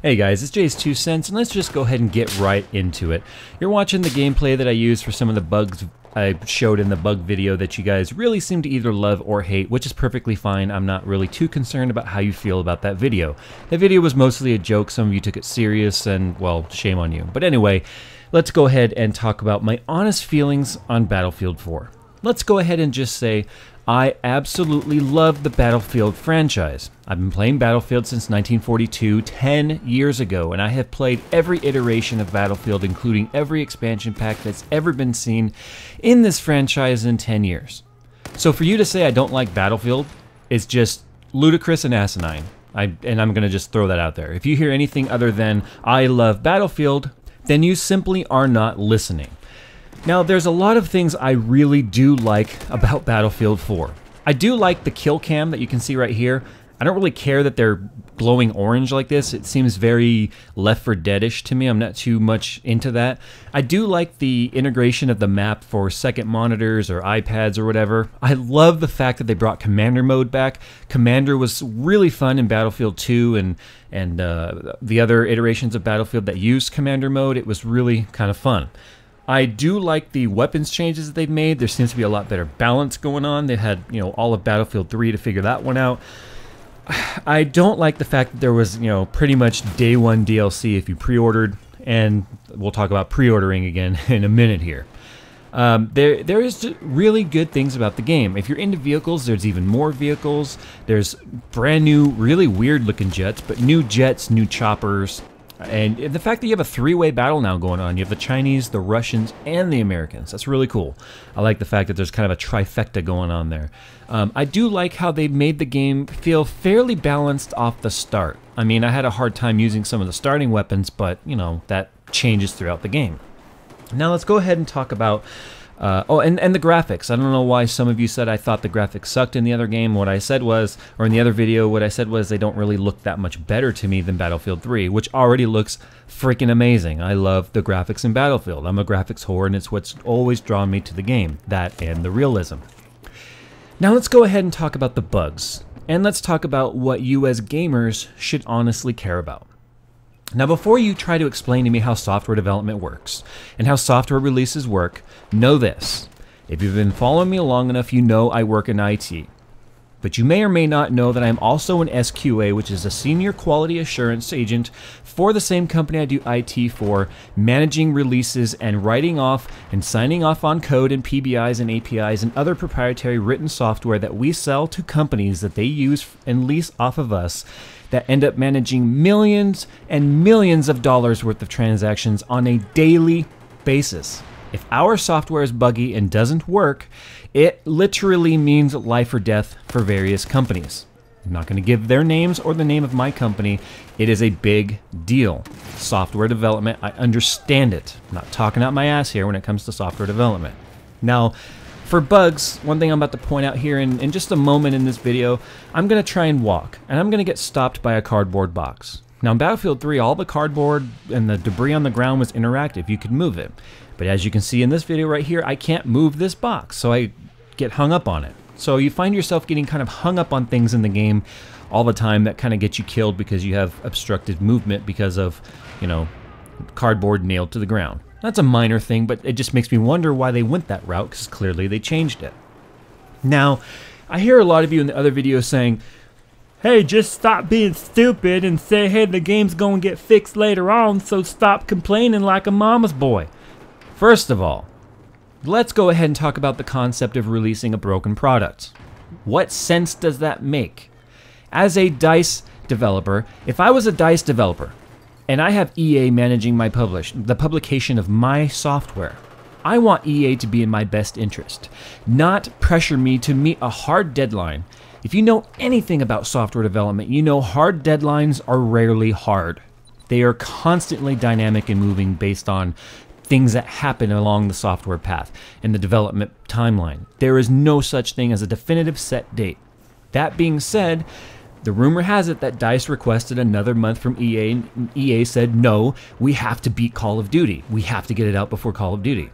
Hey guys, it's JayzTwoCents, and let's just go ahead and get right into it. You're watching the gameplay that I used for some of the bugs I showed in the bug video that you guys really seem to either love or hate, which is perfectly fine. I'm not really too concerned about how you feel about that video. That video was mostly a joke. Some of you took it serious, and well, shame on you. But anyway, let's go ahead and talk about my honest feelings on Battlefield 4. Let's go ahead and just say I absolutely love the Battlefield franchise. I've been playing Battlefield since 1942, 10 years ago, and I have played every iteration of Battlefield, including every expansion pack that's ever been seen in this franchise in 10 years. So for you to say I don't like Battlefield is just ludicrous and asinine. And I'm going to just throw that out there. If you hear anything other than I love Battlefield, then you simply are not listening. Now, there's a lot of things I really do like about Battlefield 4. I do like the kill cam that you can see right here. I don't really care that they're glowing orange like this. It seems very Left 4 Dead-ish to me. I'm not too much into that. I do like the integration of the map for second monitors or iPads or whatever. I love the fact that they brought Commander mode back. Commander was really fun in Battlefield 2 and the other iterations of Battlefield that used Commander mode. It was really kind of fun. I do like the weapons changes that they've made. There seems to be a lot better balance going on. They had, all of Battlefield 3 to figure that one out. I don't like the fact that there was, pretty much day one DLC if you pre-ordered, and we'll talk about pre-ordering again in a minute here. There is really good things about the game. If you're into vehicles, there's even more vehicles. There's brand new, really weird looking jets, but new jets, new choppers. And the fact that you have a three-way battle now going on. You have the Chinese, the Russians, and the Americans. That's really cool. I like the fact that there's kind of a trifecta going on there. I do like how they made the game feel fairly balanced off the start. I mean, I had a hard time using some of the starting weapons, but, that changes throughout the game. Now let's go ahead and talk about... and the graphics. I don't know why some of you said I thought the graphics sucked in the other game. What I said was, or in the other video, what I said was they don't really look that much better to me than Battlefield 3, which already looks freaking amazing. I love the graphics in Battlefield. I'm a graphics whore, and it's what's always drawn me to the game, that and the realism. Now let's go ahead and talk about the bugs, and let's talk about what you as gamers should honestly care about. Now, before you try to explain to me how software development works and how software releases work, know this. If you've been following me long enough, you know I work in IT. But you may or may not know that I'm also an SQA, which is a Senior Quality Assurance Agent for the same company I do IT for, managing releases and writing off and signing off on code and PBIs and APIs and other proprietary written software that we sell to companies that they use and lease off of us, that end up managing millions and millions of dollars worth of transactions on a daily basis. If our software is buggy and doesn't work, it literally means life or death for various companies. I'm not going to give their names or the name of my company. It is a big deal. Software development, I understand it. I'm not talking out my ass here when it comes to software development. Now, for bugs, one thing I'm about to point out here in just a moment in this video, I'm going to try and walk, and I'm going to get stopped by a cardboard box. Now in Battlefield 3, all the cardboard and the debris on the ground was interactive. You could move it. But as you can see in this video right here, I can't move this box, so I get hung up on it. So you find yourself getting kind of hung up on things in the game all the time that kind of get you killed because you have obstructed movement because of, cardboard nailed to the ground. That's a minor thing, but it just makes me wonder why they went that route, because clearly they changed it. Now, I hear a lot of you in the other videos saying, hey, just stop being stupid and say, hey, the game's gonna get fixed later on, so stop complaining like a mama's boy. First of all, let's go ahead and talk about the concept of releasing a broken product. What sense does that make? As a DICE developer, if I was a DICE developer, and I have EA managing my the publication of my software, I want EA to be in my best interest, not pressure me to meet a hard deadline. If you know anything about software development, you know hard deadlines are rarely hard. They are constantly dynamic and moving based on things that happen along the software path and the development timeline. There is no such thing as a definitive set date. That being said, the rumor has it that DICE requested another month from EA, and EA said, no, we have to beat Call of Duty. We have to get it out before Call of Duty.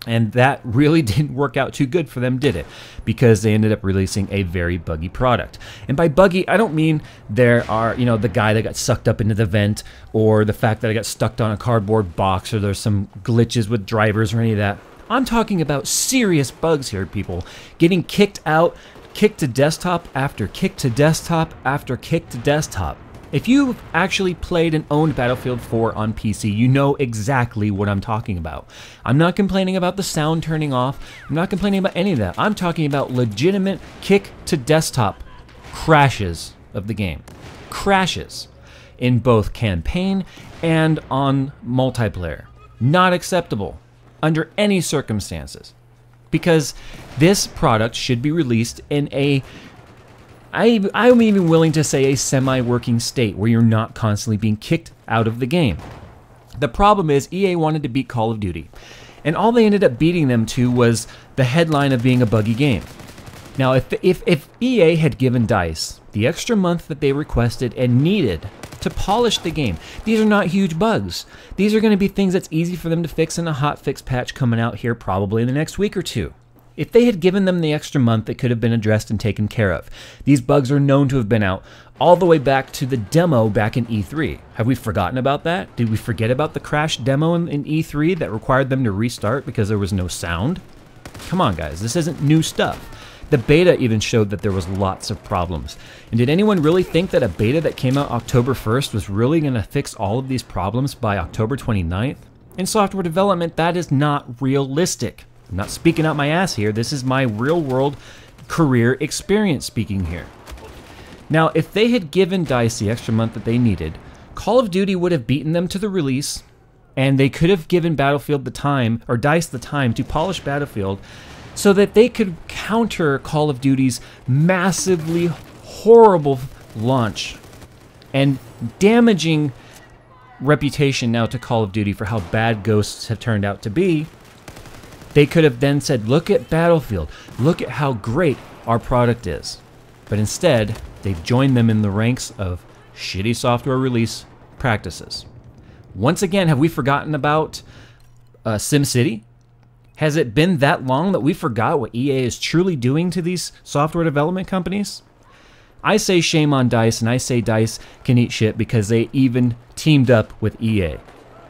And that really didn't work out too good for them, did it? Because they ended up releasing a very buggy product. And by buggy, I don't mean there are, the guy that got sucked up into the vent, or the fact that I got stuck on a cardboard box, or there's some glitches with drivers or any of that. I'm talking about serious bugs here, people. Getting kicked out, kick to desktop after kick to desktop after kick to desktop. If you've actually played and owned Battlefield 4 on PC, you know exactly what I'm talking about. I'm not complaining about the sound turning off. I'm not complaining about any of that. I'm talking about legitimate kick to desktop crashes of the game. Crashes in both campaign and on multiplayer. Not acceptable under any circumstances, because this product should be released in I'm even willing to say a semi-working state where you're not constantly being kicked out of the game. The problem is EA wanted to beat Call of Duty, and all they ended up beating them to was the headline of being a buggy game. Now, if EA had given DICE the extra month that they requested and needed to polish the game, these are not huge bugs. These are going to be things that's easy for them to fix in a hotfix patch coming out here probably in the next week or two. If they had given them the extra month, it could have been addressed and taken care of. These bugs are known to have been out all the way back to the demo back in E3. Have we forgotten about that? Did we forget about the crash demo in E3 that required them to restart because there was no sound? Come on, guys, this isn't new stuff. The beta even showed that there was lots of problems. And did anyone really think that a beta that came out October 1st was really going to fix all of these problems by October 29th? In software development, that is not realistic. I'm not speaking out my ass here. This is my real-world career experience speaking here. Now, if they had given DICE the extra month that they needed, Call of Duty would have beaten them to the release, and they could have given Battlefield the time, or DICE the time, to polish Battlefield so that they could counter Call of Duty's massively horrible launch and damaging reputation now to Call of Duty for how bad Ghosts have turned out to be. They could have then said, look at Battlefield, look at how great our product is. But instead, they've joined them in the ranks of shitty software release practices. Once again, have we forgotten about SimCity? Has it been that long that we forgot what EA is truly doing to these software development companies? I say shame on DICE, and I say DICE can eat shit because they even teamed up with EA.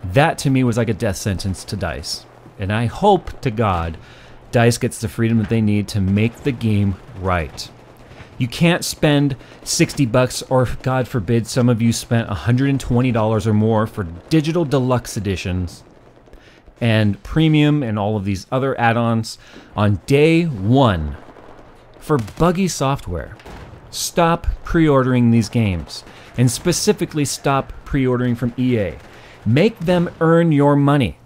That to me was like a death sentence to DICE. And I hope to God DICE gets the freedom that they need to make the game right. You can't spend $60, or God forbid some of you spent $120 or more for digital deluxe editions and premium and all of these other add-ons on day one for buggy software. Stop pre-ordering these games, and specifically stop pre-ordering from EA. Make them earn your money.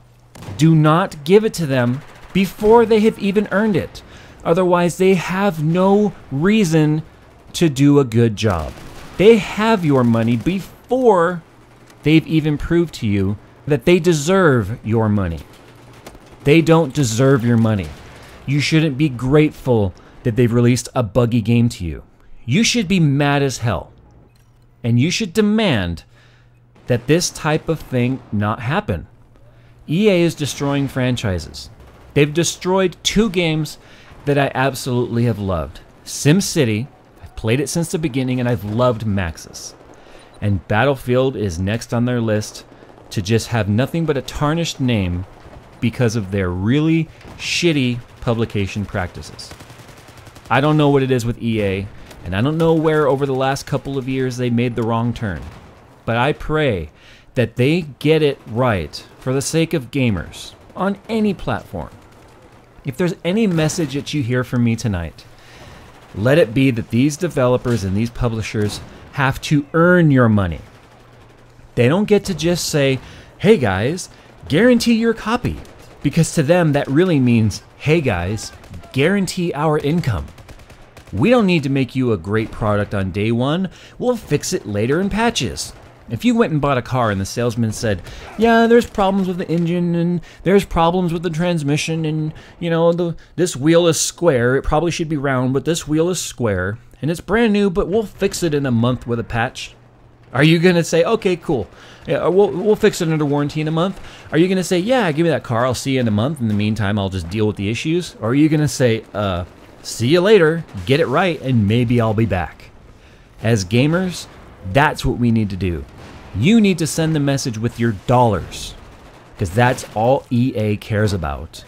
Do not give it to them before they have even earned it. Otherwise, they have no reason to do a good job. They have your money before they've even proved to you that they deserve your money. They don't deserve your money. You shouldn't be grateful that they've released a buggy game to you. You should be mad as hell. And you should demand that this type of thing not happen. EA is destroying franchises. They've destroyed two games that I absolutely have loved. SimCity, I've played it since the beginning and I've loved Maxis. And Battlefield is next on their list to just have nothing but a tarnished name because of their really shitty publication practices. I don't know what it is with EA, and I don't know where over the last couple of years they made the wrong turn. But I pray that they get it right for the sake of gamers on any platform. If there's any message that you hear from me tonight, let it be that these developers and these publishers have to earn your money. They don't get to just say, hey guys, guarantee your copy. Because to them that really means, hey guys, guarantee our income. We don't need to make you a great product on day one. We'll fix it later in patches. If you went and bought a car and the salesman said, yeah, there's problems with the engine and there's problems with the transmission and, you know, this wheel is square. It probably should be round, but this wheel is square and it's brand new, but we'll fix it in a month with a patch. Are you going to say, okay, cool, yeah, we'll fix it under warranty in a month? Are you going to say, yeah, give me that car, I'll see you in a month, in the meantime I'll just deal with the issues? Or are you going to say, see you later, get it right, and maybe I'll be back? As gamers, that's what we need to do. You need to send the message with your dollars, because that's all EA cares about.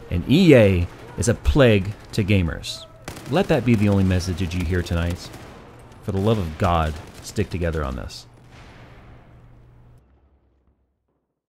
And EA is a plague to gamers. Let that be the only message that you hear tonight. For the love of God, stick together on this.